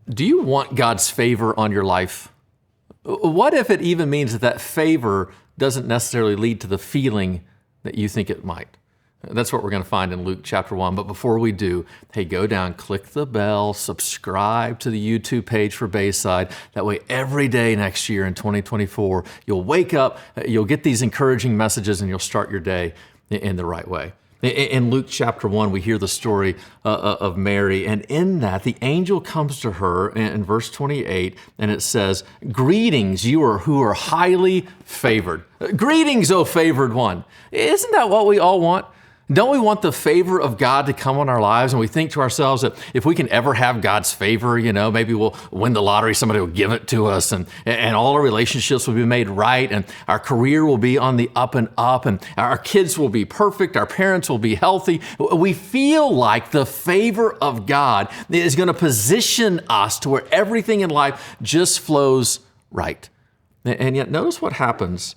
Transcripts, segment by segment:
Do you want God's favor on your life? What if it even means that favor doesn't necessarily lead to the feeling that you think it might? That's what we're going to find in Luke chapter 1. But before we do, hey, go down, click the bell, subscribe to the YouTube page for Bayside. That way, every day next year in 2024, you'll wake up, you'll get these encouraging messages, and you'll start your day in the right way. In Luke chapter 1, we hear the story of Mary, and in that, the angel comes to her in verse 28, and it says, "Greetings, you who are highly favored." Greetings, O favored one. Isn't that what we all want? Don't we want the favor of God to come on our lives? And we think to ourselves that if we can ever have God's favor, maybe we'll win the lottery, somebody will give it to us, and all our relationships will be made right, and our career will be on the up and up, and our kids will be perfect, our parents will be healthy. We feel like the favor of God is going to position us to where everything in life just flows right. And yet notice what happens.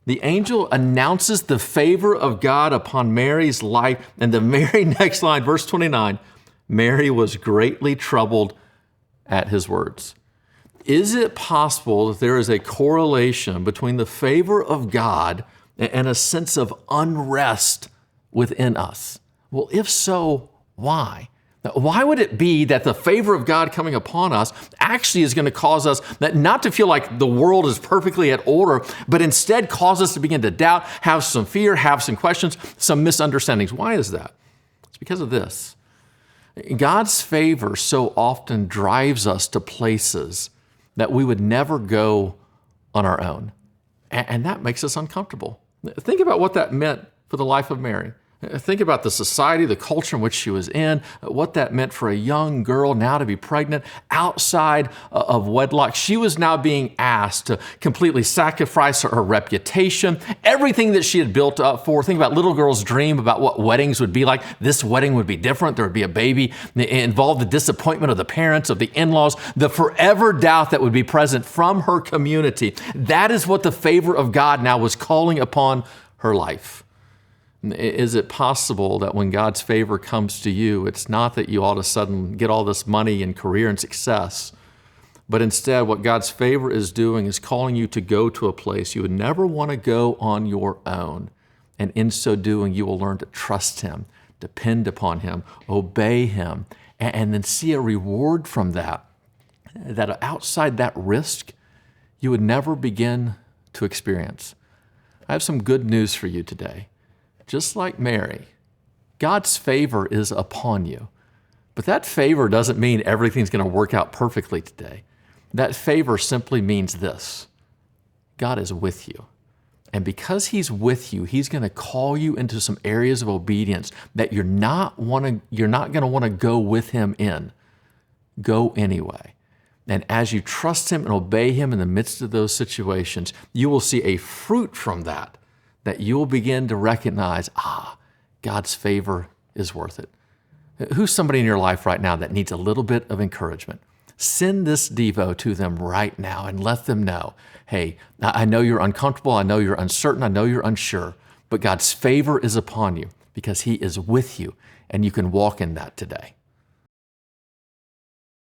The angel announces the favor of God upon Mary's life, and the very next line, verse 29, Mary was greatly troubled at his words. Is it possible that there is a correlation between the favor of God and a sense of unrest within us? Well, if so, why? Why would it be that the favor of God coming upon us actually is going to cause us not to feel like the world is perfectly at order, but instead cause us to begin to doubt, have some fear, have some questions, some misunderstandings? Why is that? It's because of this. God's favor so often drives us to places that we would never go on our own. And that makes us uncomfortable. Think about what that meant for the life of Mary. Think about the society, the culture in which she was in, what that meant for a young girl now to be pregnant outside of wedlock. She was now being asked to completely sacrifice her reputation, everything that she had built up for. Think about little girl's dream about what weddings would be like. This wedding would be different. There would be a baby. It involved the disappointment of the parents, of the in-laws, the forever doubt that would be present from her community. That is what the favor of God now was calling upon her life. Is it possible that when God's favor comes to you, it's not that you all of a sudden get all this money and career and success, but instead what God's favor is doing is calling you to go to a place you would never want to go on your own. And in so doing, you will learn to trust Him, depend upon Him, obey Him, and then see a reward from that outside that risk, you would never begin to experience. I have some good news for you today. Just like Mary, God's favor is upon you. But that favor doesn't mean everything's going to work out perfectly today. That favor simply means this: God is with you. And because He's with you, He's going to call you into some areas of obedience that you're not going to want to go with Him in. Go anyway. And as you trust Him and obey Him in the midst of those situations, you will see a fruit from that you'll begin to recognize, God's favor is worth it. Who's somebody in your life right now that needs a little bit of encouragement? Send this Devo to them right now and let them know, hey, I know you're uncomfortable, I know you're uncertain, I know you're unsure, but God's favor is upon you because He is with you, and you can walk in that today.